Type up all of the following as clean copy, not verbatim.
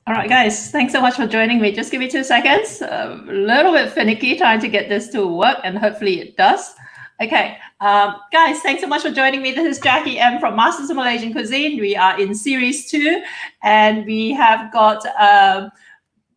All right, guys, thanks so much for joining me. Just give me 2 seconds. A little bit finicky trying to get this to work, and hopefully it does. Okay, guys, thanks so much for joining me. This is Jackie M from Masters of Malaysian Cuisine. We are in Series 2, and we have got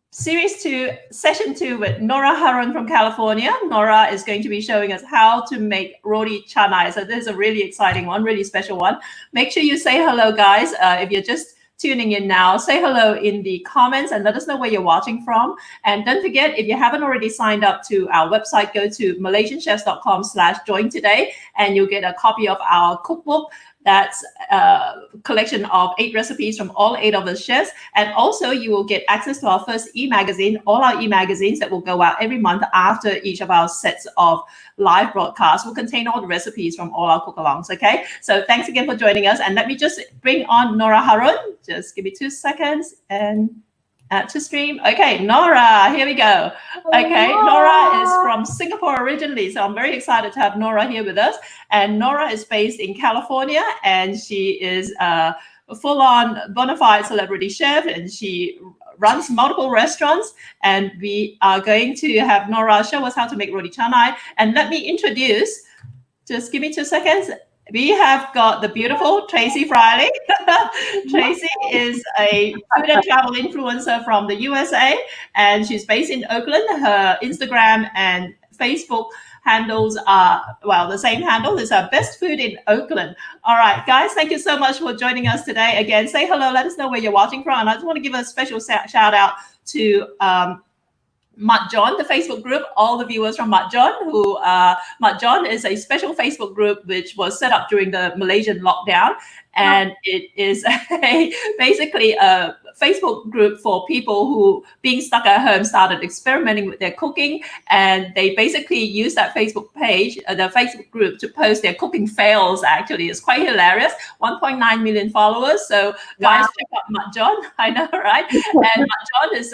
Series 2, Session 2 with Nora Haron from California. Nora is going to be showing us how to make Roti Canai. So this is a really exciting one, really special one. Make sure you say hello, guys. If you're just tuning in now, say hello in the comments and let us know where you're watching from. And don't forget, if you haven't already signed up to our website, go to malaysianchefs.com/join today, and you'll get a copy of our cookbook. That's a collection of 8 recipes from all 8 of the chefs. And also you will get access to our first e-magazine, all our e-magazines that will go out every month after each of our sets of live broadcasts will contain all the recipes from all our cook-alongs, okay? So thanks again for joining us. And let me just bring on Nora Haron. Just give me 2 seconds and add to stream. Okay, Nora, here we go. Okay, Nora is from Singapore originally, so I'm very excited to have Nora here with us. And Nora is based in California, and she is a full-on bona fide celebrity chef, and she runs multiple restaurants. And we are going to have Nora show us how to make Roti Canai. And let me introduce, just give me 2 seconds. We have got the beautiful Tracy Friley. Tracy is a food and travel influencer from the USA, and she's based in Oakland. Her Instagram and Facebook handles are, well, the same handle is Best Food in Oakland. All right, guys, thank you so much for joining us today. Again, say hello, let us know where you're watching from. And I just want to give a special shout out to Mat John, the Facebook group, all the viewers from Mat John, who Mat John is a special Facebook group which was set up during the Malaysian lockdown. And it is basically a Facebook group for people who, being stuck at home, started experimenting with their cooking. And they basically use that Facebook page, the Facebook group, to post their cooking fails, actually. It's quite hilarious. 1.9 million followers. So guys, check out Mat John. I know, right? And Mat John is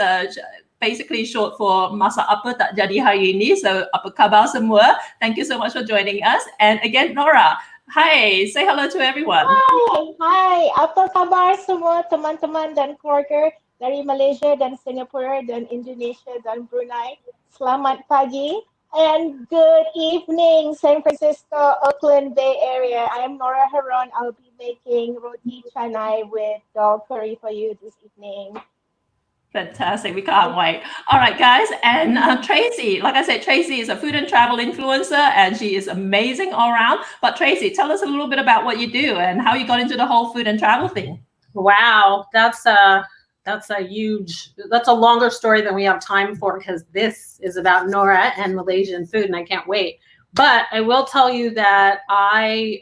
basically short for Masa Apa Tak Jadi Hari Ini. So apa khabar semua? Thank you so much for joining us. And again, Nora, hi, say hello to everyone. Hi, apa khabar semua teman-teman dan keluarga dari Malaysia dan Singapura dan Indonesia dan Brunei. Selamat pagi and good evening, San Francisco, Oakland Bay Area. I am Nora Haron. I'll be making Roti Canai with dal curry for you this evening. Fantastic. We can't wait. All right, guys. And Tracy, like I said, Tracy is a food and travel influencer, and she is amazing all around. But Tracy, tell us a little bit about what you do and how you got into the whole food and travel thing. Wow, that's a longer story than we have time for, because this is about Nora and Malaysian food, and I can't wait. But I will tell you that I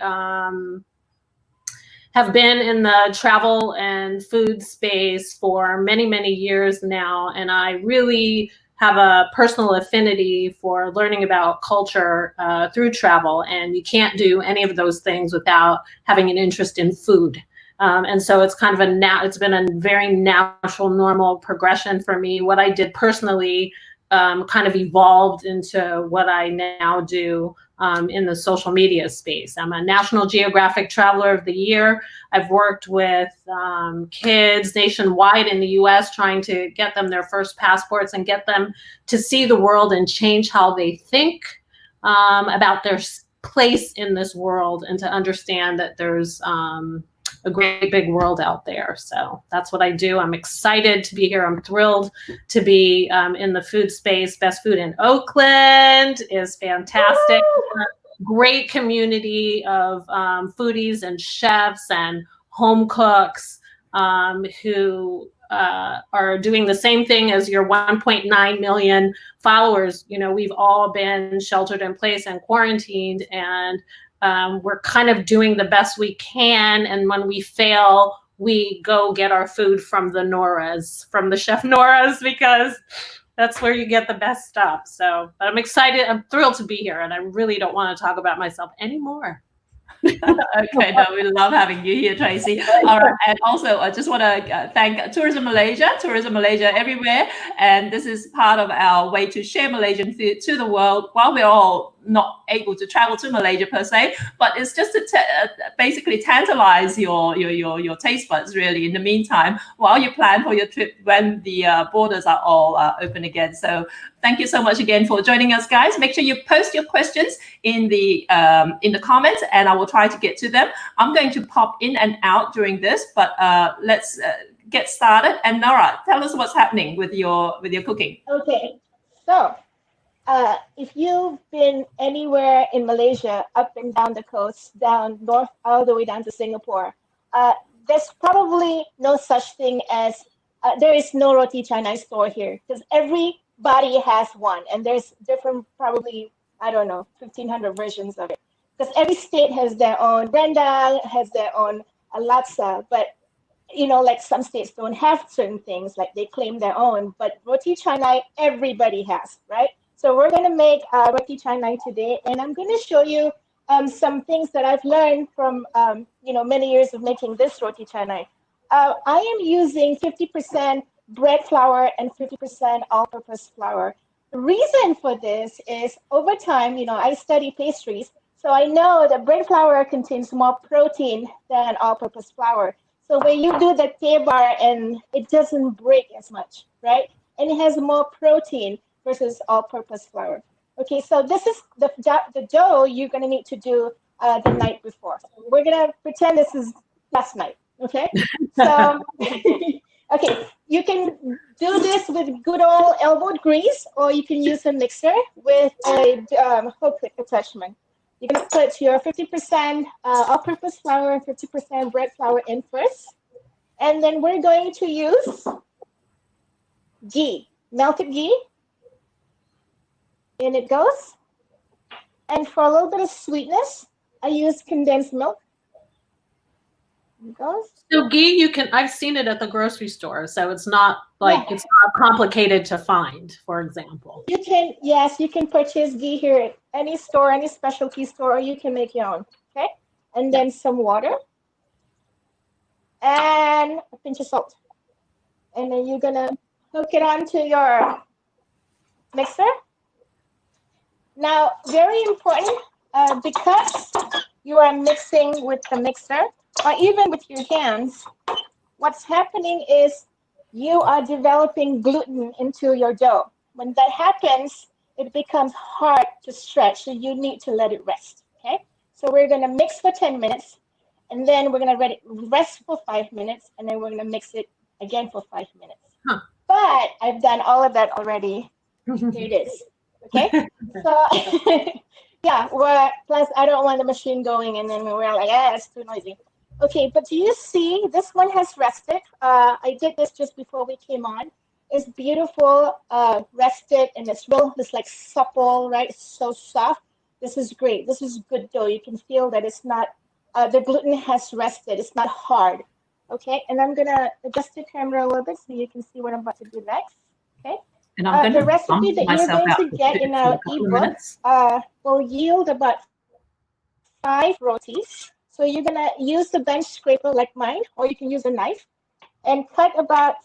have been in the travel and food space for many, many years now. And I really have a personal affinity for learning about culture through travel. And you can't do any of those things without having an interest in food. And so it's kind of it's been a very natural, normal progression for me. What I did personally kind of evolved into what I now do in the social media space. I'm a National Geographic Traveler of the Year. I've worked with kids nationwide in the US trying to get them their first passports and get them to see the world and change how they think about their place in this world, and to understand that there's a great big world out there. So that's what I do. I'm excited to be here. I'm thrilled to be in the food space. Best Food in Oakland is fantastic. Great community of foodies and chefs and home cooks who are doing the same thing as your 1.9 million followers. You know, we've all been sheltered in place and quarantined, and we're kind of doing the best we can. And when we fail, we go get our food from the Noras, from the Chef Noras, because that's where you get the best stuff. So, but I'm excited. I'm thrilled to be here, and I really don't want to talk about myself anymore. Okay, no, we love having you here, Tracy. All right, and also I just want to thank Tourism Malaysia everywhere, and this is part of our way to share Malaysian food to the world while we're all not able to travel to Malaysia per se, but it's just to basically tantalize your taste buds really in the meantime while you plan for your trip when the borders are all open again. So thank you so much again for joining us, guys. Make sure you post your questions in the comments, and I will try to get to them. I'm going to pop in and out during this, but let's get started. And Nora, tell us what's happening with your cooking. Okay, so if you've been anywhere in Malaysia, up and down the coast, down north, all the way down to Singapore, there's probably no such thing as, there is no Roti Canai store here, because everybody has one, and there's different, probably, I don't know, 1,500 versions of it. Because every state has their own rendang, has their own laksa, but you know, like some states don't have certain things, like they claim their own, but Roti Canai, everybody has, right? So we're going to make Roti Canai today, and I'm going to show you some things that I've learned from, you know, many years of making this Roti Canai. I am using 50% bread flour and 50% all-purpose flour. The reason for this is over time, you know, I study pastries, so I know that bread flour contains more protein than all-purpose flour. So when you do the tebar, and it doesn't break as much, right? And it has more protein versus all-purpose flour. Okay, so this is the dough you're gonna need to do the night before. So we're gonna pretend this is last night, okay? So, okay, you can do this with good old elbow grease, or you can use a mixer with a hook attachment. You're gonna put your 50% all-purpose flour and 50% bread flour in first. And then we're going to use ghee, melted ghee. In it goes. And for a little bit of sweetness, I use condensed milk. It goes. So ghee, I've seen it at the grocery store, so it's not like, it's not complicated to find, for example. You can, yes, you can purchase ghee here at any store, any specialty store, or you can make your own, okay? And then some water and a pinch of salt. And then you're gonna hook it onto your mixer. Now, very important, because you are mixing with the mixer, or even with your hands, what's happening is you are developing gluten into your dough. When that happens, it becomes hard to stretch, so you need to let it rest, okay? So we're gonna mix for 10 minutes, and then we're gonna let it rest for 5 minutes, and then we're gonna mix it again for 5 minutes. Huh. But I've done all of that already. Here it is, okay? So, yeah, plus I don't want the machine going, and then we're like, it's too noisy. Okay, but do you see, this one has rested. I did this just before we came on. It's beautiful, rested, and it's like supple, right? It's so soft. This is great. This is good dough. You can feel that it's not, the gluten has rested. It's not hard. Okay, and I'm gonna adjust the camera a little bit so you can see what I'm about to do next. Okay. And I'm the recipe that you're going to get in our ebook will yield about 5 rotis. So you're gonna use the bench scraper like mine, or you can use a knife, and cut about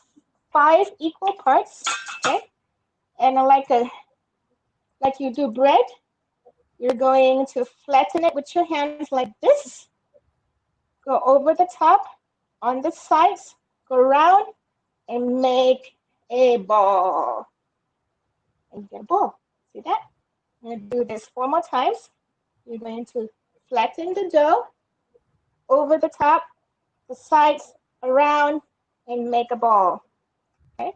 5 equal parts. Okay, and like you do bread, You're going to flatten it with your hands like this. Go over the top, on the sides, go around, and make a ball. And you get a ball. See that? I'm going to do this 4 more times. You're going to flatten the dough, over the top, the sides, around, and make a ball. Okay?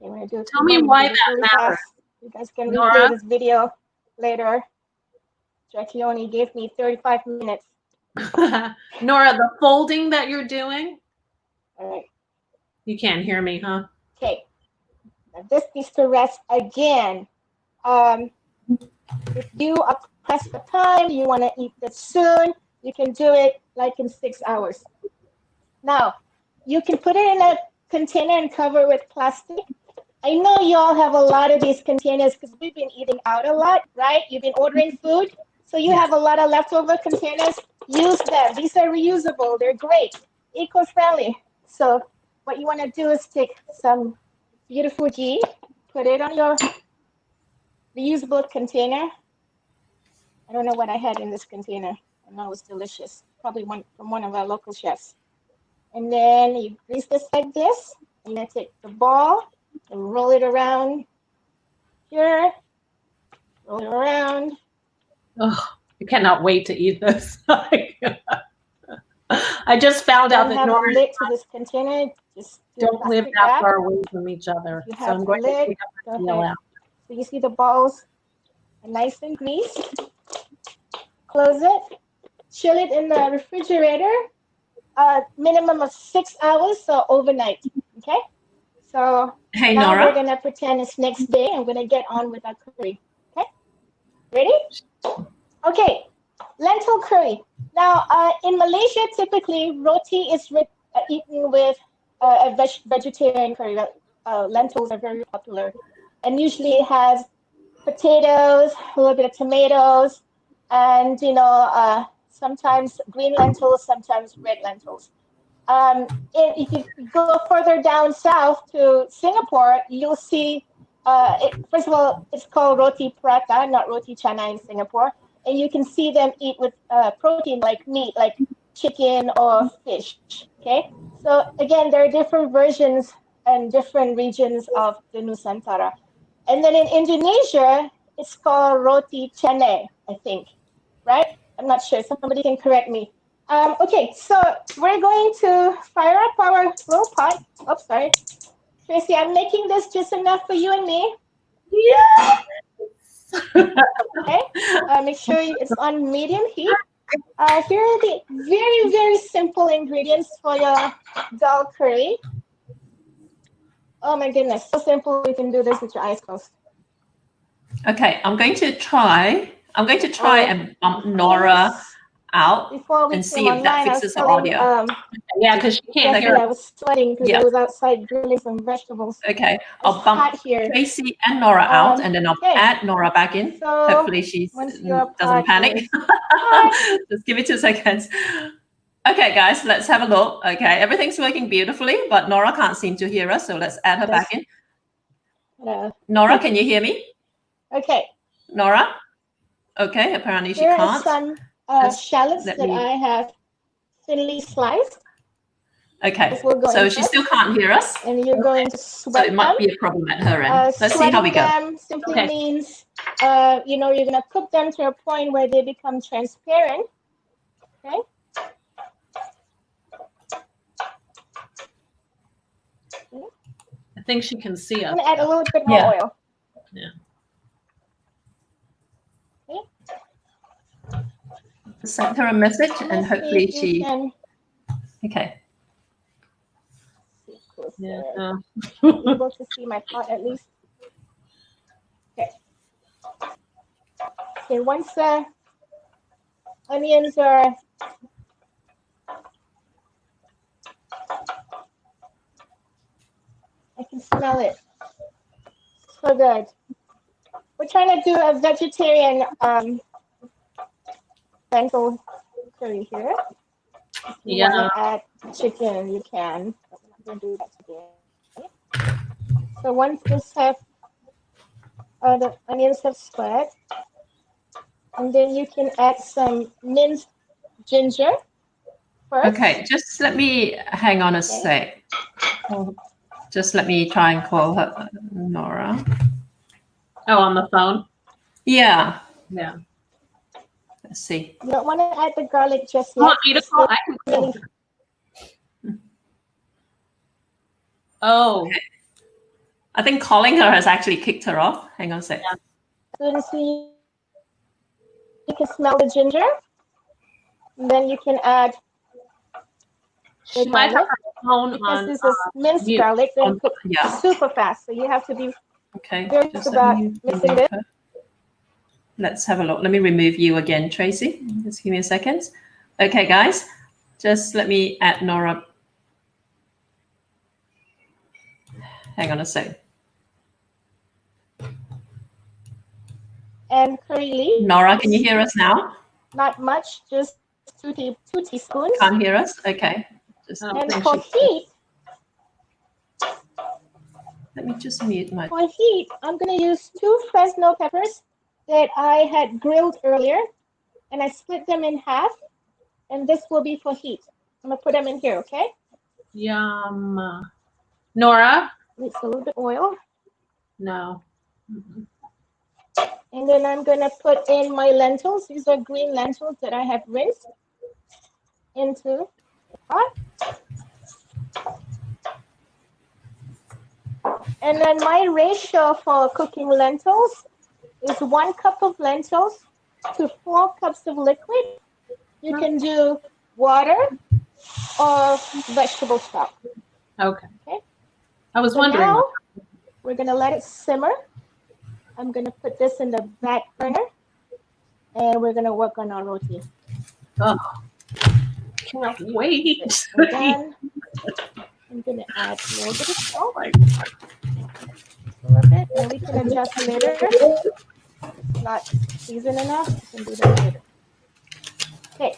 I'm going to do Tell me why that really matters. fast. You guys can Nora? replay this video later. Jackie only gave me 35 minutes. Nora, the folding that you're doing, All right. you can't hear me, huh? Okay. Now this needs to rest again. If you are pressed for time, you want to eat this soon, you can do it like in 6 hours. Now, you can put it in a container and cover it with plastic. I know you all have a lot of these containers because we've been eating out a lot, right? You've been ordering food, so you have a lot of leftover containers. Use them. These are reusable. They're great, eco-friendly. So what you want to do is take some beautiful ghee, put it on your reusable container. I don't know what I had in this container. I know it was delicious. Probably from one of our local chefs. And then you grease this like this. And then take the ball and roll it around here. Roll it around. Oh, I cannot wait to eat this. I just found out that have Nora a lid to this container. Just don't live that far away from each other. You So have I'm the going lid. to Go feel ahead. out. So you see the balls are nice and greased. Close it. Chill it in the refrigerator. Minimum of 6 hours, so overnight. Okay. So Hey, now Nora. we're gonna pretend it's next day. I'm gonna get on with our curry. Okay. Ready? Okay. Lentil curry. Now, in Malaysia, typically roti is eaten with a vegetarian curry. Lentils are very popular, and usually it has potatoes, a little bit of tomatoes, and sometimes green lentils, sometimes red lentils. If you go further down south to Singapore, you'll see, first of all, it's called roti prata, not roti canai in Singapore. And you can see them eat with protein like meat, like chicken or fish, okay? So again, there are different versions and different regions of the Nusantara. And then in Indonesia, it's called roti canai, I think, right? I'm not sure. Somebody can correct me. Okay, so we're going to fire up our little pot. Oh, sorry. Tracy, I'm making this just enough for you and me. Yes. Okay, make sure it's on medium heat. Here are the very, very simple ingredients for your dal curry. Oh my goodness, so simple. You can do this with your eyes closed. Okay, I'm going to try and bump Nora out and see if that fixes the audio. Yeah, because she can't hear. I was sweating because I was outside grilling some vegetables. Okay, I'll bump Tracy and Nora out, and then I'll add Nora back in. So hopefully she doesn't panic. Just give it 2 seconds. Okay, guys, let's have a look. Okay, everything's working beautifully, but Nora can't seem to hear us, so let's add her back in. Nora, can you hear me? Okay. Nora? Okay, apparently she can't. Here are some shallots that I have thinly sliced. Okay, so she still can't hear us. And you're going to sweat them. So it might be a problem at her end. Let's see how we go. Them simply means, you're going to cook them to a point where they become transparent. Okay. I think she can see us. I'm going to add a little bit more oil. Yeah. Send her a message and hopefully she okay. Yeah. Able to see my pot at least. Okay. Okay, once the onions are I can smell it. So good. We're trying to do a vegetarian lentil curry here. If you want to add chicken, you can. But we're not going to do that today. So once this has The onions have squared. And then you can add some minced ginger first. Okay, just let me hang on a sec. Just let me try and call her, Nora. Oh, on the phone? Yeah. Yeah. Let's see. You don't want to add the garlic just You yet. want me to call? I can call. Oh. Okay. I think calling her has actually kicked her off. Hang on a sec. Yeah. As soon as you can smell the ginger, and then you can add She might have her phone because on. this is minced mute. garlic. Then cook Yeah. super fast, so you have to be Okay. very Just about let me mixing remove it. her. Let's have a look. Let me remove you again, Tracy. Just give me a second. Okay, guys. Just let me add Nora. Hang on a sec. And curry leaves. Nora, can you hear us now? Not much, just two teaspoons. Can't hear us? Okay. Just And for heat, let me just mute my. for heat, I'm going to use 2 Fresno peppers that I had grilled earlier, and I split them in half, and this will be for heat. I'm going to put them in here, okay? Yum. Nora? Mix a little bit oil. No. Mm-mm. And then I'm going to put in my lentils. These are green lentils that I have rinsed into the pot. And then my ratio for cooking lentils is 1 cup of lentils to 4 cups of liquid. You can do water or vegetable stock. Okay. Okay. I was So wondering. now we're going to let it simmer. I'm going to put this in the back burner, and we're going to work on our roti. Oh, can't wait. Again, I'm going to add a little bit of salt. A little bit, and we can adjust later. If it's not seasoned enough, you can do that later. Okay,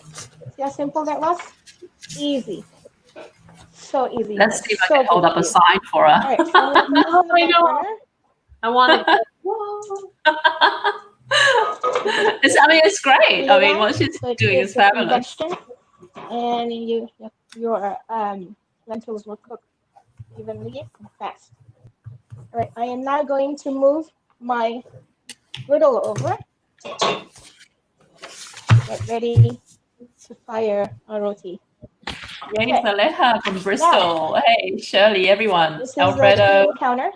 see how simple that was? Easy. So easy. Let's see if I So can hold good up a for you. sign for her. All right, so I'm gonna put this in the I know. back burner. I want it. It's great. I mean, what she's So it doing creates is a fabulous. convection, and your lentils will cook evenly and fast. All right, I am now going to move my griddle over. Get ready to fire our roti. Yay, Zaleha from Bristol. Hey, Shirley, everyone. This is Alfredo, the steam counter.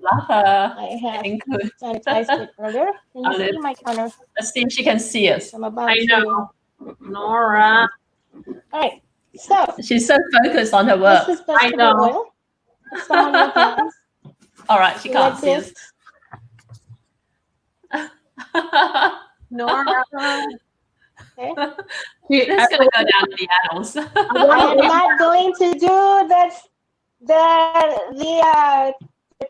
love her. I have Good. sanitized it earlier. Can you Olive. see my counter? Let's see if she can see us. I'm about I know. Nora. All right, so She's so focused on her work. this is I vegetable know. oil. Put some on your hands. All right, she can't Like see us. this. Nora. Okay. It's going to go down to the annals. I am not going to do the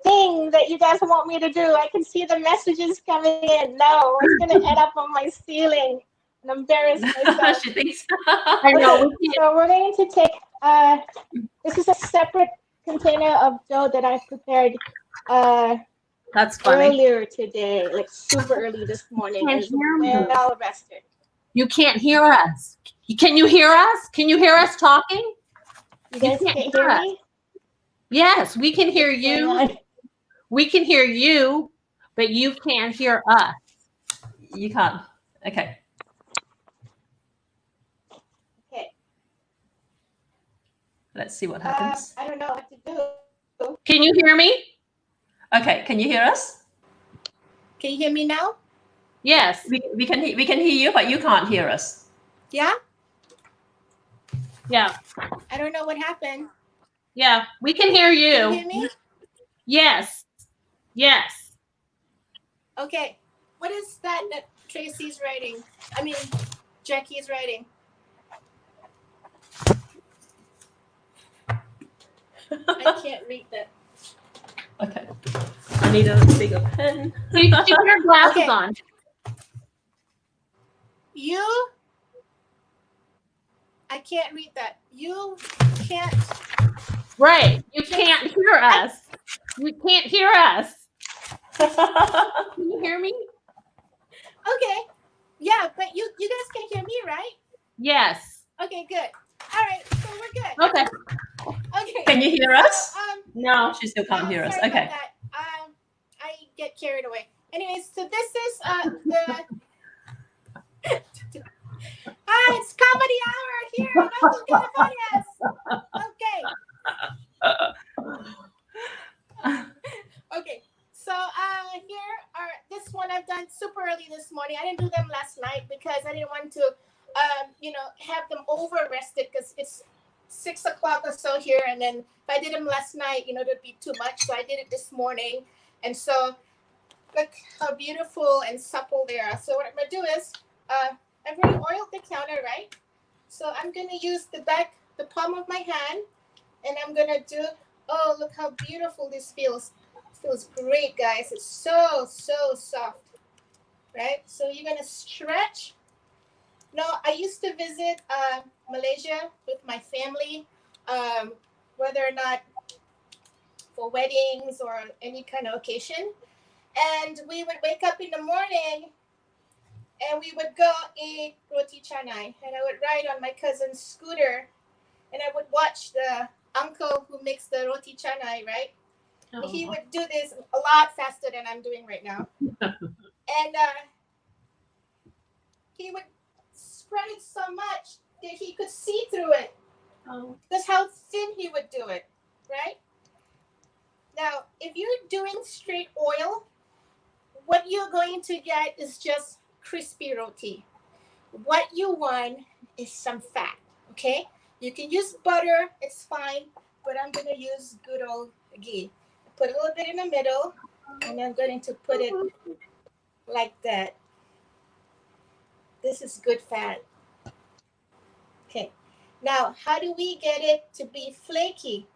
thing that you guys want me to do. I can see the messages coming in. No, it's going to end up on my ceiling and embarrass myself. She thinks. I know. Okay, so we're going to take, this is a separate container of dough that I prepared That's funny. earlier today, like super early this morning. Can't And hear me. well rested. You can't hear us. Can you hear us? Can you hear us talking? You guys can't can't hear hear us. me? Yes, we can hear What's going you. on? We can hear you, but you can't hear us. You can't. Okay. Okay. Let's see what happens. I don't know what to do. Can you hear me? Okay, can you hear us? Can you hear me now? Yes. We can hear you, but you can't hear us. Yeah? Yeah. I don't know what happened. Yeah. We can hear Can you you. hear me? Yes. Yes. Okay. What is that Tracy's writing? I mean, Jackie's writing. I can't read that. Okay. I need a bigger pen. Keep your glasses Okay. on. I can't read that. You can't. Right. You can't hear us. You can't hear us. Can you hear me? Okay. Yeah, but you guys can hear me, right? Yes. Okay, good. All right, so we're good. Okay. Okay. Can you hear us? No. She still can't hear us. Sorry Okay. about that. I get carried away. Anyways, so this is the Hi, it's comedy hour here in Untitled California. Okay. So here are this one I've done super early this morning. I didn't do them last night because I didn't want to have them over rested because it's 6 o'clock or so here, and then if I did them last night, there'd be too much. So I did it this morning, and so look how beautiful and supple they are. So what I'm gonna do is I've already oiled the counter, right? So I'm gonna use the palm of my hand, and I'm gonna do. Oh, look how beautiful this feels. It feels great, guys. It's so soft, right? So you're gonna stretch. No, I used to visit Malaysia with my family, whether or not for weddings or any kind of occasion. And we would wake up in the morning and we would go eat roti canai. And I would ride on my cousin's scooter and I would watch the uncle who makes the roti canai, right? Oh. He would do this a lot faster than I'm doing right now. And he would spread it so much that he could see through it. Oh. That's how thin he would do it, right? Now, if you're doing straight oil, what you're going to get is just crispy roti. What you want is some fat, okay? You can use butter, it's fine, but I'm going to use good old ghee. Put a little bit in the middle, and I'm going to put it like that. This is good fat. Okay. Now, how do we get it to be flaky?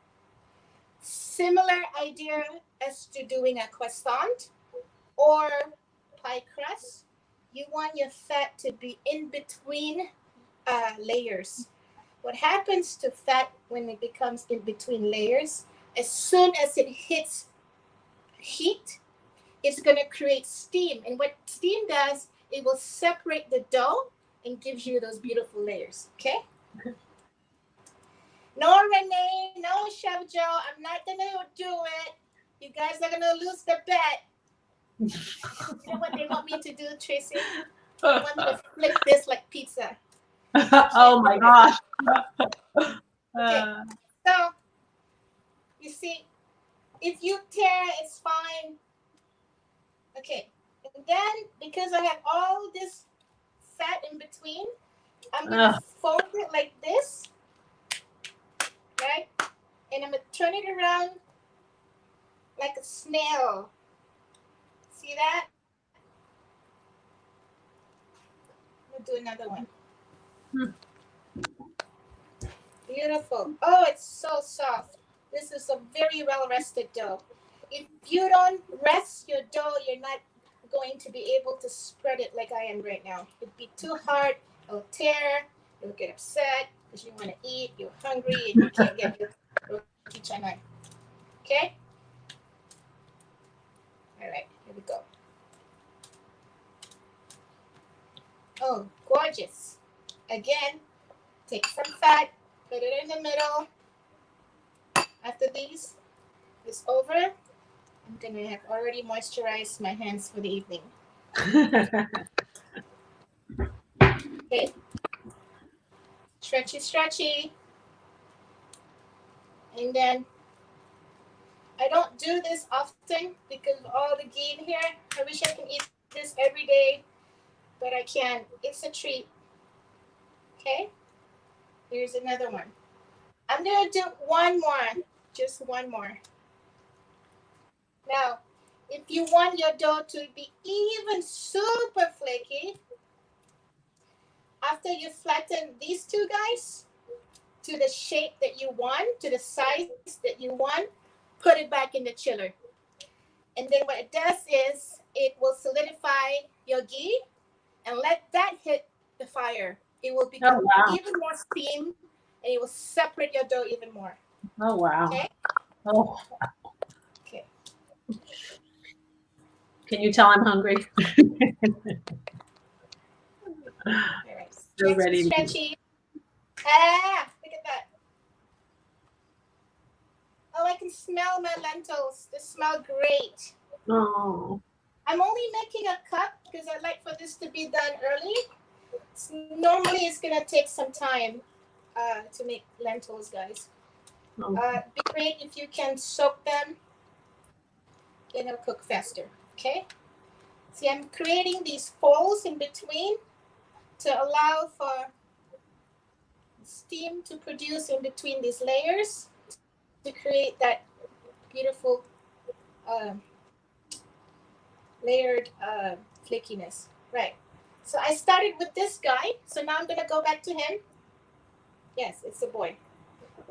Similar idea as to doing a croissant or pie crust. You want your fat to be in between layers. What happens to fat when it becomes in between layers? As soon as it hits heat, it's going to create steam. And what steam does, it will separate the dough and gives you those beautiful layers. Okay? No, Renee, no, Chef Joe, I'm not going to do it. You guys are going to lose the bet. You know what they want me to do, Tracy? They want me to flip this like pizza. Oh my gosh. Okay, so you see, if you tear, it's fine. Okay, and then because I have all this fat in between, I'm going to fold it like this, right? And I'm going to turn it around like a snail. See that? I'm going to do another one. Beautiful. Oh, it's so soft. This is a very well-rested dough. If you don't rest your dough, you're not going to be able to spread it like I am right now. It'd be too hard. It'll tear. You'll get upset because you want to eat. You're hungry and you can't get your roti canai. Okay? All right, here we go. Oh, gorgeous. Again, take some fat, put it in the middle. After this is over, I'm going to have already moisturized my hands for the evening. Okay. Stretchy, stretchy. And then I don't do this often because of all the ghee in here. I wish I can eat this every day, but I can't. It's a treat. Okay. Here's another one. I'm going to do one more. Just one more. Now, if you want your dough to be even super flaky, after you flatten these two guys to the shape that you want, to the size that you want, put it back in the chiller. And then what it does is it will solidify your ghee and let that hit the fire. It will become even more steam and it will separate your dough even more. Oh, wow. Okay? Oh. Okay. Can you tell I'm hungry? All right. So It's ready to eat. stretchy. Ah, look at that. Oh, I can smell my lentils. They smell great. Oh. I'm only making a cup because I like for this to be done early. Normally, it's gonna take some time to make lentils, guys. Oh. Be great if you can soak them. Then it'll cook faster. Okay. See, I'm creating these folds in between to allow for steam to produce in between these layers to create that beautiful layered flakiness. Right. So I started with this guy. So now I'm going to go back to him. Yes, it's a boy.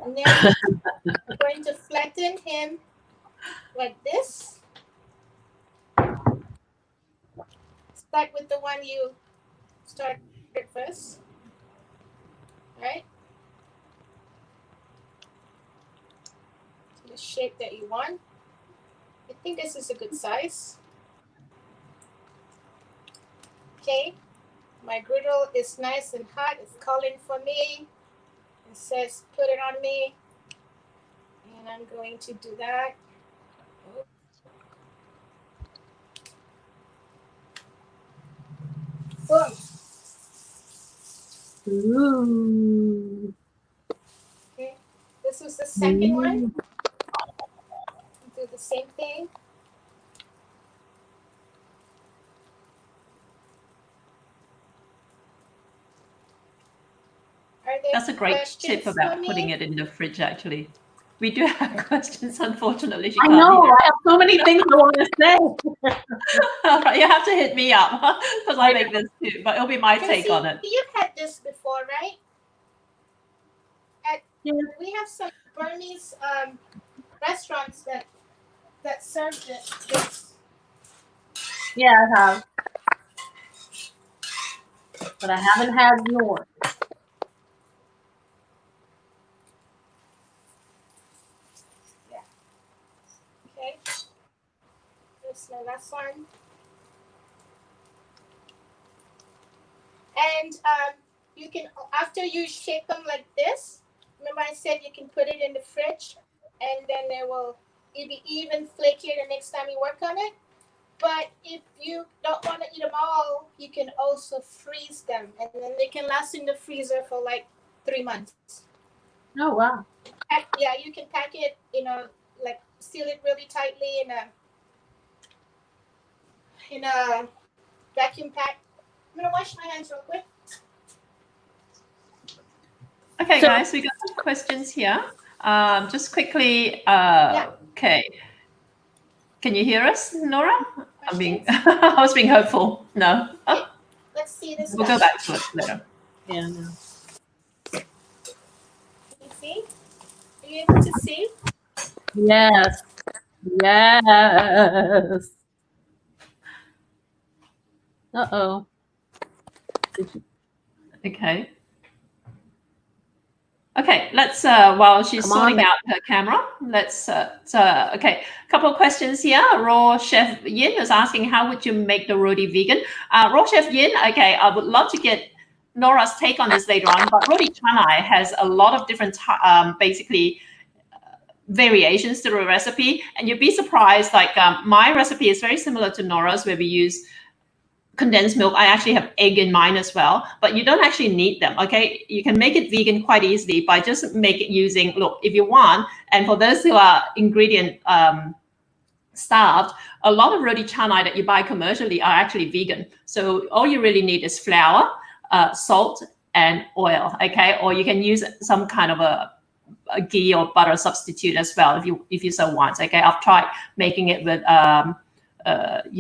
And then I'm going to flatten him like this. Start with the one you started first. Right? The shape that you want. I think this is a good size. Okay. My griddle is nice and hot. It's calling for me. It says, put it on me. And I'm going to do that. Boom. Ooh. Okay. This is the second one. Do the same thing. That's a great tip about putting it in the fridge, actually. We do have questions, unfortunately. She I can't know. hear. I have so many things I want to say. All right, you have to hit me up because I make this too, but it'll be my take on it. You've had this before, right? Yeah. We have some Burmese restaurants that serve this. Yeah, I have. But I haven't had yours. Yeah. Okay. This is the last one. And you can, after you shape them like this, remember I said you can put it in the fridge and then it'll be even flakier the next time you work on it. But if you don't want to eat them all, you can also freeze them, and then they can last in the freezer for like 3 months. Oh, wow. Yeah, you can pack it, like seal it really tightly in a vacuum pack. I'm gonna wash my hands real quick. Okay, guys, we got some questions here. Just quickly, okay. Can you hear us, Nora? I was being hopeful. No. Okay. Let's see this. We'll go back to it later. Yeah, no. Can you see? Are you able to see? Yes. Yes. Uh-oh. Okay. Okay, let's, while she's sorting out her camera, let's, okay, a couple of questions here. Raw Chef Yin is asking, how would you make the roti vegan? Raw Chef Yin, okay, I would love to get Nora's take on this later on, but roti canai has a lot of different, basically, variations to the recipe, and you'd be surprised, like my recipe is very similar to Nora's, where we use condensed milk. I actually have egg in mine as well, but you don't actually need them. Okay, you can make it vegan quite easily by just make it using, look, if you want, and for those who are ingredient starved, a lot of roti canai that you buy commercially are actually vegan. So all you really need is flour, salt, and oil. Okay, or you can use some kind of a ghee or butter substitute as well if you so want. Okay, I've tried making it with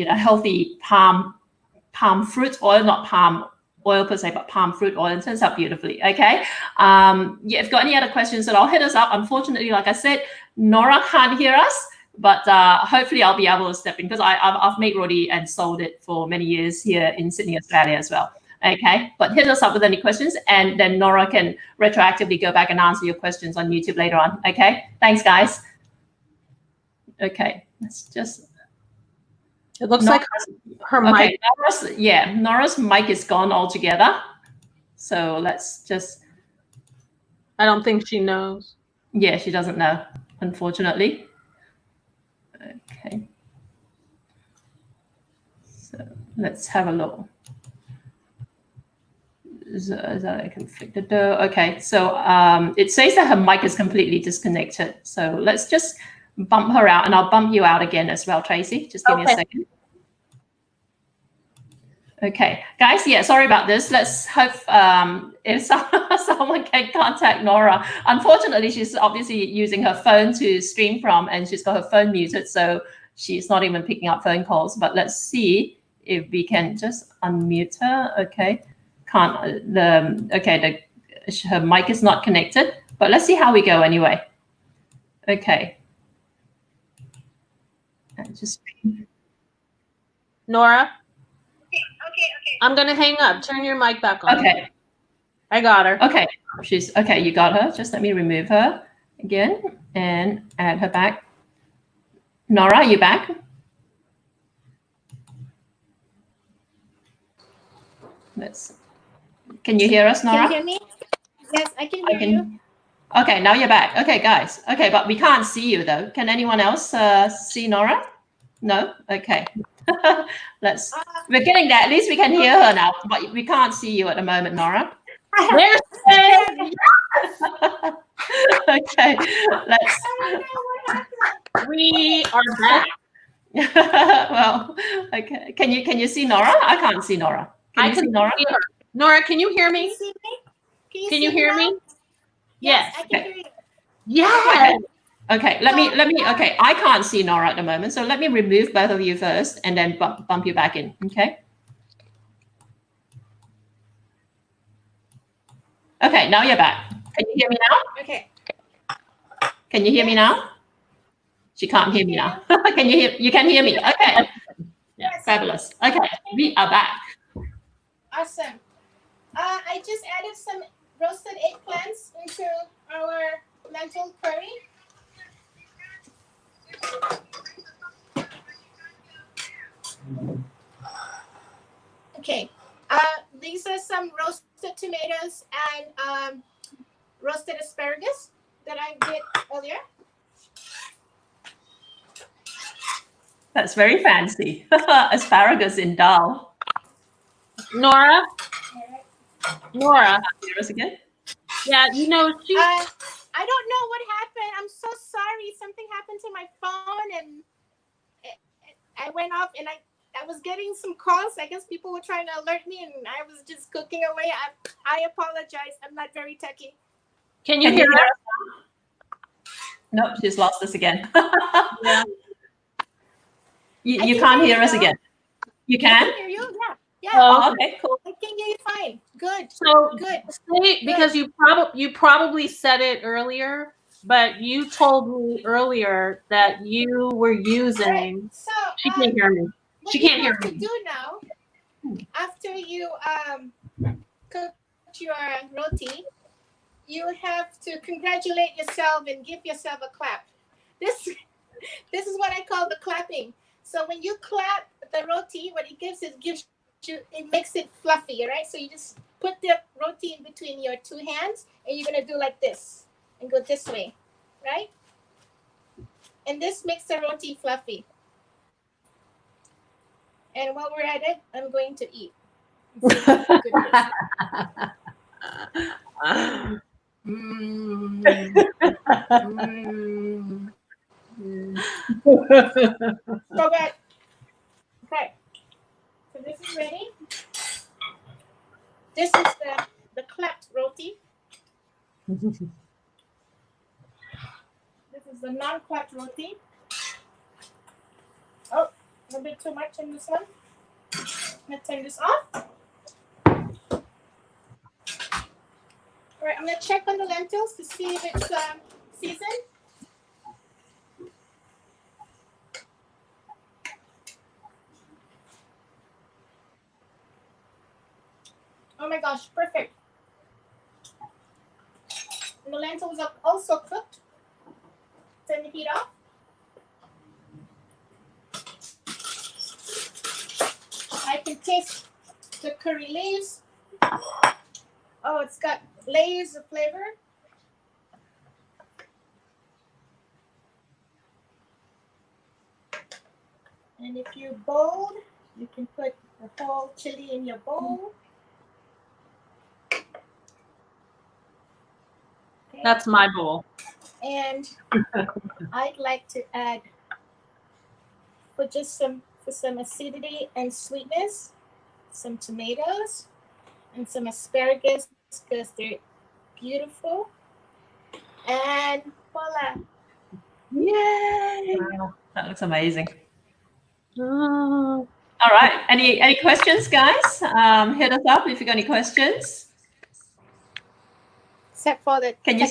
healthy palm fruit oil, not palm oil per se, but palm fruit oil, and it turns out beautifully. Okay. Yeah, if you've got any other questions, then I'll hit us up. Unfortunately, like I said, Nora can't hear us, but hopefully I'll be able to step in because I've made roti and sold it for many years here in Sydney, Australia as well. Okay, but hit us up with any questions, and then Nora can retroactively go back and answer your questions on YouTube later on. Okay, thanks, guys. Okay, let's just. It looks Nora, like her okay, mic. Nora's mic is gone altogether. So let's just. I don't think she knows. Yeah, she doesn't know, unfortunately. Okay. So let's have a look. Okay, so it says that her mic is completely disconnected. So let's just bump her out, and I'll bump you out again as well, Tracy. Just give me a second. Okay, guys, yeah, sorry about this. Let's hope if someone can contact Nora. Unfortunately, she's obviously using her phone to stream from, and she's got her phone muted, so she's not even picking up phone calls. But let's see if we can just unmute her. Okay, her mic is not connected, but let's see how we go anyway. Okay. Just Nora? Okay. I'm going to hang up. Turn your mic back on. Okay. I got her. Okay. You got her. Just let me remove her again and add her back. Nora, are you back? Can you hear us, Nora? Can you hear me? Yes, I can hear you. Okay, now you're back. Okay, guys. Okay, but we can't see you though. Can anyone else see Nora? No? Okay. We're getting there. At least we can hear her now, but we can't see you at the moment, Nora. There's Okay, we are back. Well, okay. Can you see Nora? I can't see Nora. Can you see Nora? See her. Nora, can you hear me? Can you hear me? Yes, I can hear you. Yes. Okay, let me. Okay, I can't see Nora at the moment, so let me remove both of you first, and then bump you back in. Okay. Okay, now you're back. Can you hear me now? Okay. Can you hear me now? She can't hear me now. Can you hear? You can hear me. Okay. Yes. Fabulous. Okay, we are back. Awesome. I just added some roasted eggplants into our lentil curry. Okay. These are some roasted tomatoes and roasted asparagus that I did earlier. That's very fancy. Asparagus in dal. Nora? Hear us again? Yeah, you know, I don't know what happened. I'm so sorry. Something happened to my phone and I went off and I was getting some calls. I guess people were trying to alert me and I was just cooking away. I apologize. I'm not very techy. Can you hear us? Nope, she's lost us again. Yeah. You can't hear us again. You can? I can hear you. Yeah. Oh, okay, cool. I can hear you fine. Good. So Good. Because you probably said it earlier, but you told me earlier that you were using. Right. So she can't hear me. She can't hear me. What you have to do now, after you cook your roti, you have to congratulate yourself and give yourself a clap. This is what I call the clapping. So when you clap the roti, what it gives you, it makes it fluffy, right? So you just put the roti in between your two hands and you're gonna do like this and go this way, right? And this makes the roti fluffy. And while we're at it, I'm going to eat. So good. Okay. So this is ready. This is the clapped roti. This is the non-clapped roti. Oh, a bit too much in this one. I'm gonna turn this off. All right, I'm gonna check on the lentils to see if it's seasoned. Oh my gosh, perfect. And the lentils are also cooked. Turn the heat off. can taste the curry leaves. Oh, it's got layers of flavor. And if you're bold, you can put the whole chili in your bowl. Okay. That's my bowl. And I'd like to add, for some acidity and sweetness, some tomatoes and some asparagus because they're beautiful. And voila! Yay! Wow, that looks amazing. Oh. All right. Any questions, guys? Hit us up if you got any questions. Except for the Can you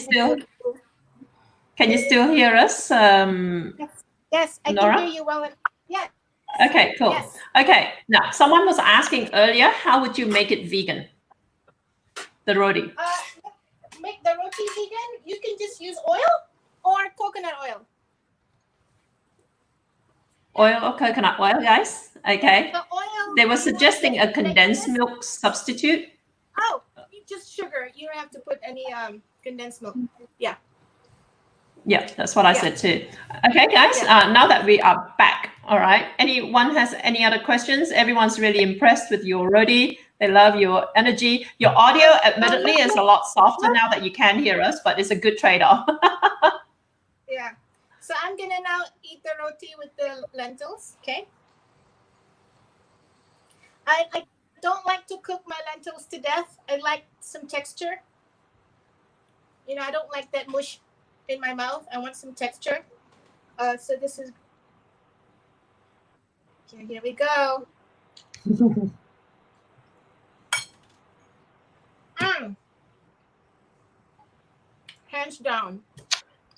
still hear us? Yes, I Nora? can hear you well. Yes. Okay, cool. Yes. Okay. Now, someone was asking earlier, how would you make it vegan? The roti. Make the roti vegan. You can just use oil or coconut oil. Oil or coconut oil, guys? Okay. The oil. They were suggesting a condensed milk substitute. Oh, just sugar. You don't have to put any condensed milk. Yeah. Yeah, that's what I said too. Okay, guys, now that we are back, all right, anyone has any other questions? Everyone's really impressed with your roti. They love your energy. Your audio, admittedly, is a lot softer now that you can hear us, but it's a good trade-off. Yeah. So I'm going to now eat the roti with the lentils, okay? I don't like to cook my lentils to death. I like some texture. You know, I don't like that mush in my mouth. I want some texture. So this is, okay, here we go. Hands down.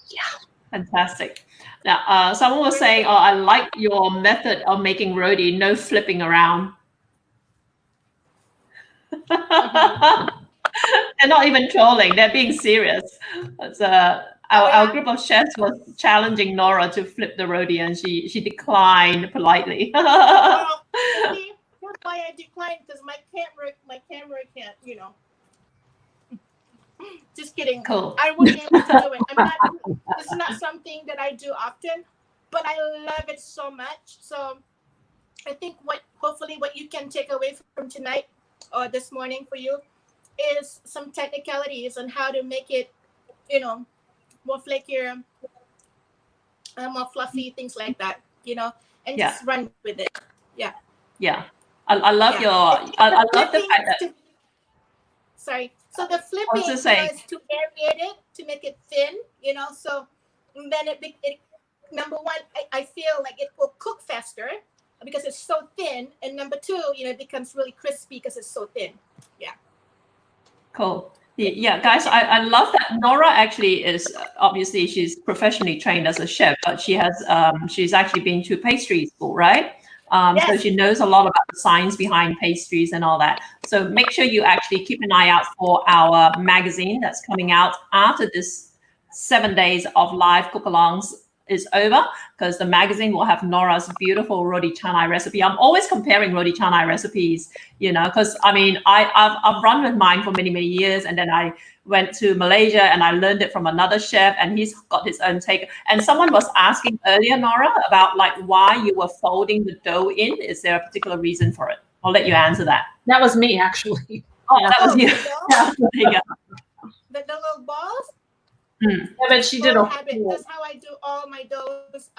Yeah, fantastic. Now, someone was saying, oh, I like your method of making roti, no flipping around. They're not even trolling, they're being serious. It's, our group of chefs was challenging Nora to flip the roti, and she declined politely. Well, see, that's why I declined, because my camera can't, you know. Just kidding. Cool. I wouldn't be able to do it. This is not something that I do often, but I love it so much. So I think hopefully what you can take away from tonight or this morning for you is some technicalities on how to make it, you know, more flakier, more fluffy, things like that, you know, and just run with it. Yeah. Yeah. I love your, I love the fact that. Sorry. So the flipping is to aerate it, to make it thin, you know, so then it number one, I feel like it will cook faster because it's so thin. And number two, you know, it becomes really crispy because it's so thin. Yeah. Cool. Yeah, guys, I love that. Nora actually is, obviously she's professionally trained as a chef, but she has, she's actually been to pastry school, right? So she knows a lot about the science behind pastries and all that. So make sure you actually keep an eye out for our magazine that's coming out after this 7 days of live cook-alongs is over, because the magazine will have Nora's beautiful roti canai recipe. I'm always comparing roti canai recipes, you know, because I mean, I've run with mine for many, many years, and then I went to Malaysia and I learned it from another chef, and he's got his own take. And someone was asking earlier, Nora, about like why you were folding the dough in. Is there a particular reason for it? I'll let you answer that. That was me, actually. Oh, that was you. The little balls? Yeah, but she did a That's how I do all my doughs.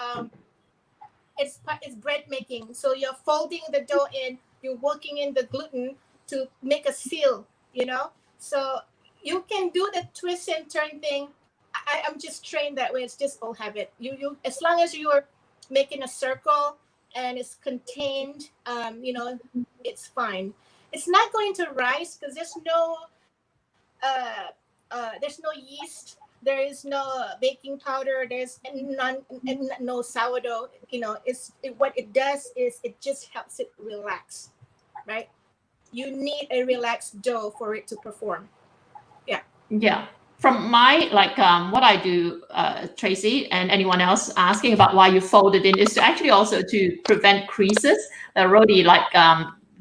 It's bread making. So you're folding the dough in, you're working in the gluten to make a seal, you know? So you can do the twist and turn thing. I'm just trained that way. It's just old habit. You as long as you're making a circle and it's contained, you know, it's fine. It's not going to rise because there's no yeast. There is no baking powder. There's no sourdough. You know, what it does is it just helps it relax, right? You need a relaxed dough for it to perform. Yeah. Yeah. From my, like, what I do, Tracy, and anyone else asking about why you fold it in, is to actually also to prevent creases. The roti, like,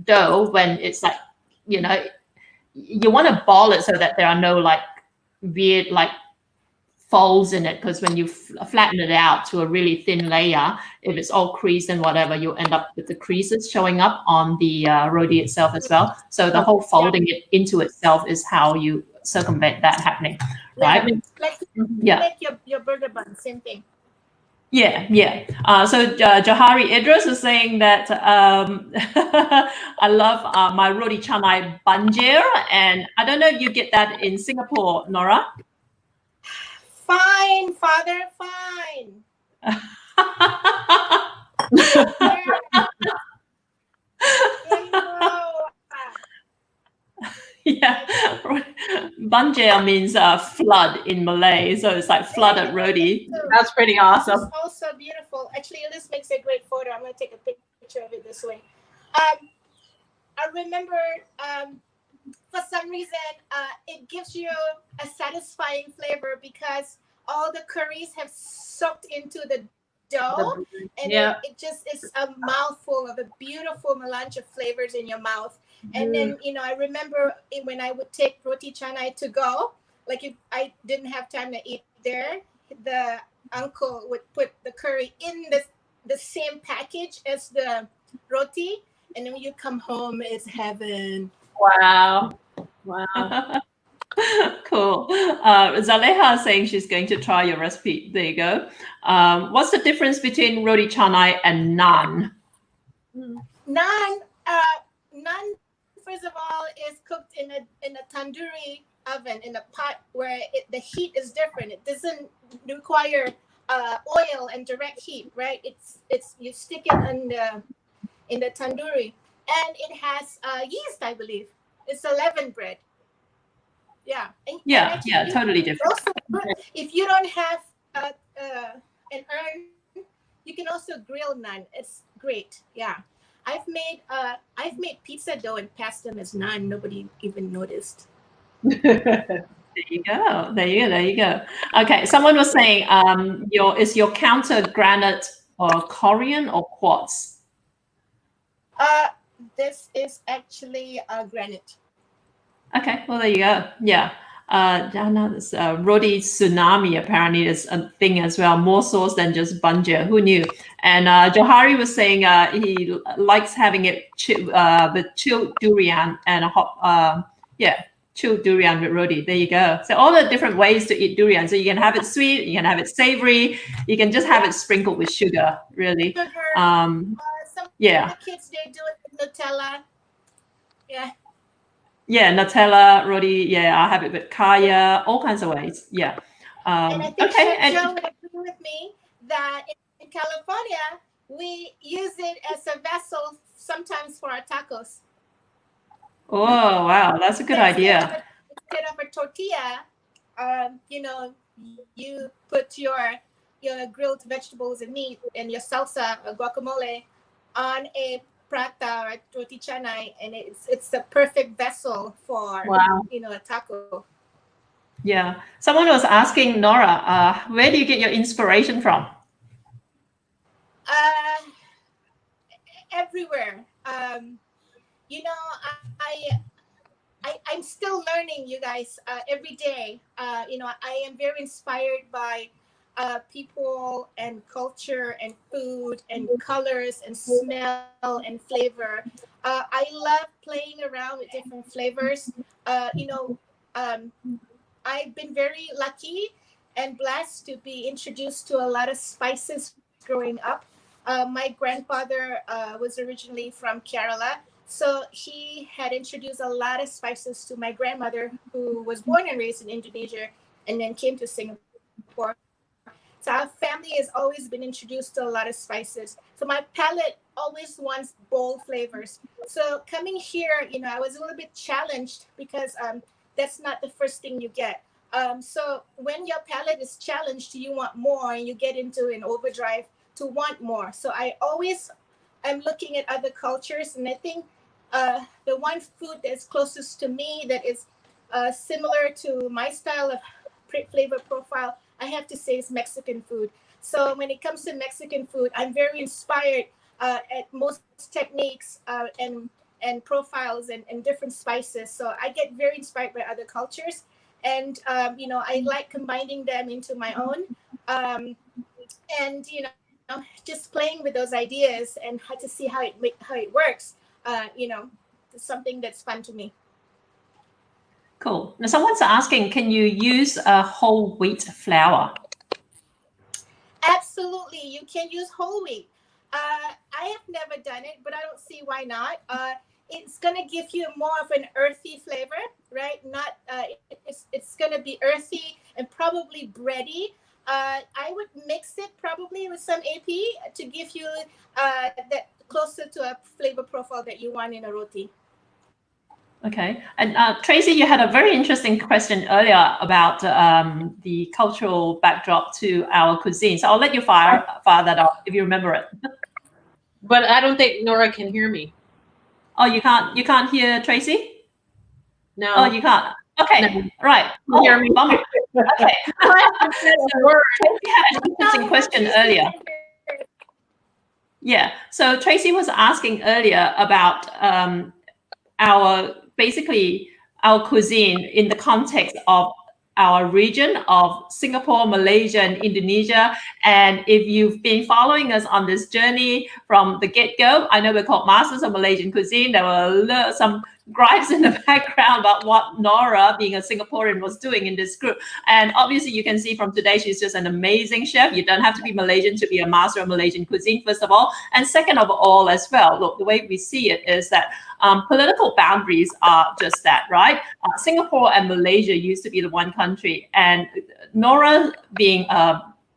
dough when it's like, you know, you want to ball it so that there are no like weird like folds in it, because when you flatten it out to a really thin layer, if it's all creased and whatever, you'll end up with the creases showing up on the roti itself as well. So the whole folding it into itself is how you circumvent that happening, right? Like your burger bun, same thing. Yeah. So Johari Idris is saying that I love my roti canai banjir, and I don't know if you get that in Singapore, Nora. Fine, father, fine. Yeah, banjir means flood in Malay, so it's like flooded roti. That's pretty awesome. It's also beautiful. Actually, this makes a great photo. I'm going to take a picture of it this way. I remember for some reason it gives you a satisfying flavor because all the curries have soaked into the dough, and it just is a mouthful of a beautiful melange of flavors in your mouth. And then, you know, I remember when I would take roti canai to go, like if I didn't have time to eat there, the uncle would put the curry in the same package as the roti, and then when you come home, it's heaven. Wow. Cool. Zaleha is saying she's going to try your recipe. There you go. What's the difference between roti canai and naan? Naan, first of all, is cooked in a tandoori oven, in a pot where the heat is different. It doesn't require oil and direct heat, right? It's you stick it in the tandoori, and it has yeast, I believe. It's a leaven bread. Yeah. Yeah, totally different. Also, if you don't have an urn, you can also grill naan. It's great. Yeah. I've made pizza dough and passed them as naan. Nobody even noticed. There you go. Okay, someone was saying, is your counter granite or Korean or quartz? This is actually granite. Okay, well there you go. Yeah. This roti tsunami apparently is a thing as well. More sauce than just banjir. Who knew? And Johari was saying he likes having it with chilled durian and a hot, chilled durian with roti. There you go. So all the different ways to eat durian. So you can have it sweet, you can have it savory, you can just have it sprinkled with sugar. Really. Some the kids, they do it with Nutella. Yeah. Yeah, Nutella, roti. Yeah, I have it with kaya, all kinds of ways. Yeah. And I think Joe would agree with me that in California, we use it as a vessel sometimes for our tacos. Oh, wow. That's a good idea. Instead of a tortilla, you put your grilled vegetables and meat and your salsa or guacamole on a prata or roti canai, and it's the perfect vessel for a taco. Yeah. Someone was asking Nora, where do you get your inspiration from? Everywhere. I'm still learning, you guys, every day. I am very inspired by people and culture and food and colors and smell and flavor. I love playing around with different flavors. I've been very lucky and blessed to be introduced to a lot of spices growing up. My grandfather was originally from Kerala, so he had introduced a lot of spices to my grandmother, who was born and raised in Indonesia and then came to Singapore. So our family has always been introduced to a lot of spices. So my palate always wants bold flavors. So coming here, I was a little bit challenged because that's not the first thing you get. So when your palate is challenged, you want more, and you get into an overdrive to want more. So I always am looking at other cultures, and I think the one food that's closest to me that is similar to my style of flavor profile, I have to say, is Mexican food. So when it comes to Mexican food, I'm very inspired at most techniques and and profiles and different spices. So I get very inspired by other cultures, and I like combining them into my own, and just playing with those ideas and how to see how it works. It's something that's fun to me. Cool. Now, someone's asking, can you use a whole wheat flour? Absolutely, you can use whole wheat. I have never done it, but I don't see why not. It's gonna give you more of an earthy flavor, right? Not it's gonna be earthy and probably bready. I would mix it probably with some AP to give you that closer to a flavor profile that you want in a roti. Okay. And Tracy, you had a very interesting question earlier about the cultural backdrop to our cuisine. So I'll let you fire that up if you remember it. But I don't think Nora can hear me. Oh, you can't hear Tracy? No. Oh, you can't. Okay, no. Right. You hear me? Bummer. Okay. So Tracy had an interesting question earlier. Yeah. So Tracy was asking earlier about our cuisine in the context of our region of Singapore, Malaysia, and Indonesia. And if you've been following us on this journey from the get-go, I know we're called Masters of Malaysian Cuisine. There were some gripes in the background about what Nora, being a Singaporean, was doing in this group. And obviously you can see from today, she's just an amazing chef. You don't have to be Malaysian to be a master of Malaysian cuisine, first of all. And second of all as well, look, the way we see it is that political boundaries are just that, right? Singapore and Malaysia used to be the one country. And Nora being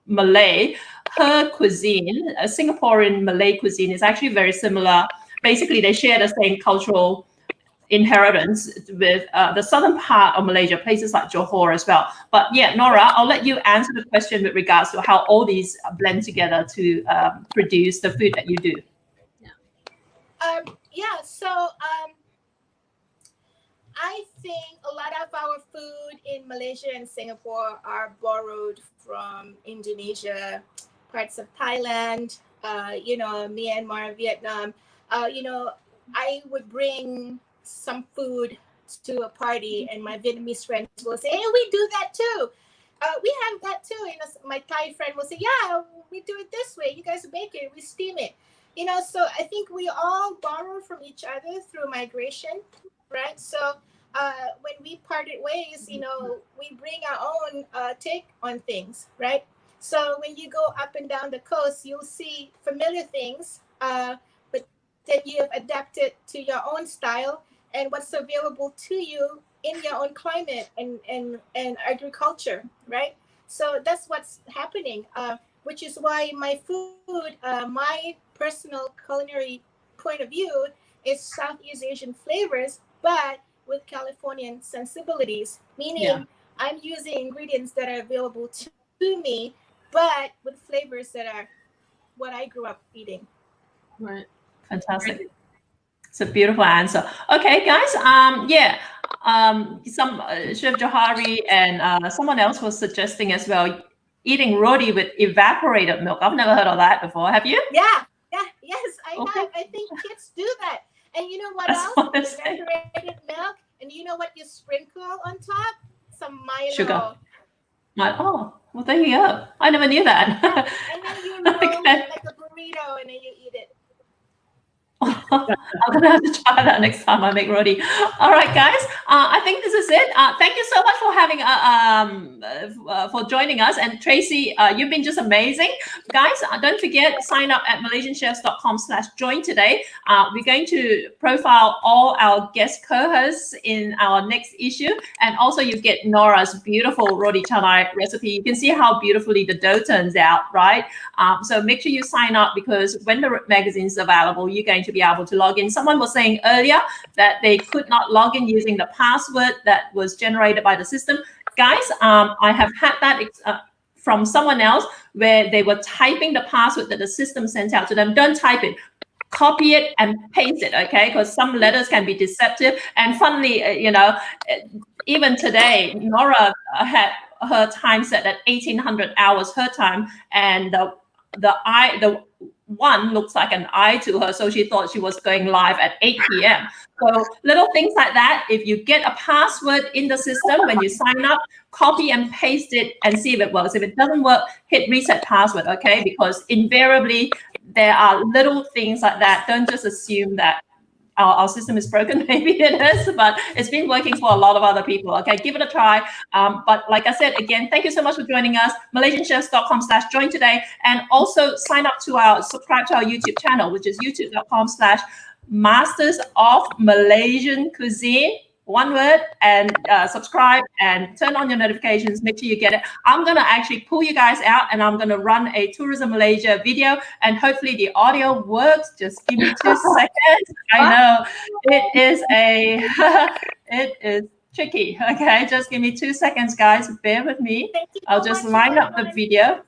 Malay, her cuisine, a Singaporean Malay cuisine, is actually very similar. Basically, they share the same cultural inheritance with the southern part of Malaysia, places like Johor as well. But yeah, Nora, I'll let you answer the question with regards to how all these blend together to produce the food that you do. So I think a lot of our food in Malaysia and Singapore are borrowed from Indonesia, parts of Thailand, Myanmar, Vietnam. I would bring some food to a party and my Vietnamese friends will say, hey, we do that too. We have that too. My Thai friend will say, yeah, we do it this way. You guys bake it, we steam it. So I think we all borrow from each other through migration, right? So when we parted ways, we bring our own take on things, right? So when you go up and down the coast, you'll see familiar things, but then you have adapted to your own style and what's available to you in your own climate and agriculture, right? So that's what's happening, which is why my food, my personal culinary point of view is Southeast Asian flavors, but with Californian sensibilities, meaning I'm using ingredients that are available to me, but with flavors that are what I grew up eating. Right. Fantastic. It's a beautiful answer. Okay, guys. Some Chef Johari and someone else was suggesting as well eating roti with evaporated milk. I've never heard of that before. Have you? Yes, I have. I think kids do that. And you know what else? Evaporated milk. And you know what you sprinkle on top? Some Milo. Sugar. Oh, well, there you go. I never knew that. And then you roll it like a burrito, and then you eat it. I'm gonna have to try that next time I make roti. All right, guys. I think this is it. Thank you so much for having for joining us. And Tracy, you've been just amazing, guys. Don't forget, sign up at malaysianchefs.com/join today. We're going to profile all our guest co-hosts in our next issue, and also you get Nora's beautiful roti canai recipe. You can see how beautifully the dough turns out, right? So make sure you sign up, because when the magazine is available, you're going to be able to log in. Someone was saying earlier that they could not log in using the password that was generated by the system. Guys, I have had that from someone else where they were typing the password that the system sent out to them. Don't type it. Copy it and paste it, okay? Because some letters can be deceptive. And funnily, even today, Nora had her time set at 1800 hours her time, and the one looks like an I to her, so she thought she was going live at 8 p.m. So little things like that. If you get a password in the system when you sign up, copy and paste it and see if it works. If it doesn't work, hit reset password, okay? Because invariably there are little things like that. Don't just assume that our system is broken. Maybe it is, but it's been working for a lot of other people. Okay, give it a try. But like I said, again, thank you so much for joining us. MalaysianChefs.com/join today. And also subscribe to our YouTube channel, which is youtube.com/Masters of Malaysian Cuisine. One word, and subscribe and turn on your notifications. Make sure you get it. I'm going to actually pull you guys out and I'm going to run a Tourism Malaysia video and hopefully the audio works. Just give me 2 seconds. I know it is tricky. Okay, just give me 2 seconds, guys. Bear with me. I'll just line up the video.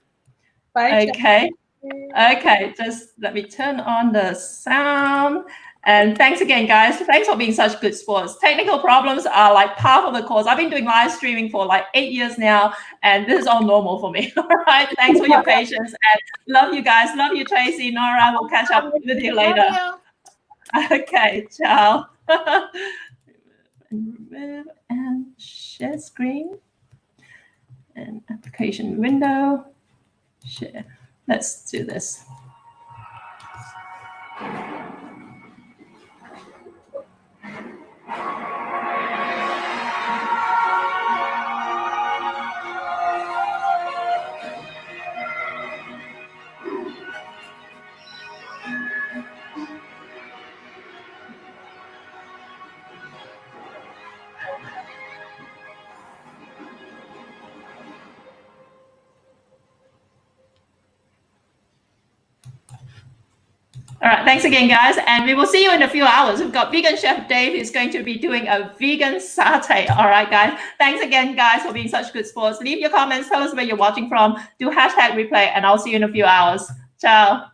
Okay. Okay, just let me turn on the sound. And thanks again, guys. Thanks for being such good sports. Technical problems are like part of the course. I've been doing live streaming for like 8 years now, and this is all normal for me. All right. Thanks for your patience and love you guys. Love you, Tracy, Nora. We'll catch up with you later. Okay, ciao. And share screen and application window. Share. Let's do this. All right, thanks again, guys. And we will see you in a few hours. We've got Vegan Chef Dave who's going to be doing a vegan satay. All right, guys. Thanks again, guys, for being such good sports. Leave your comments. Tell us where you're watching from. Do #replay, and I'll see you in a few hours. Ciao.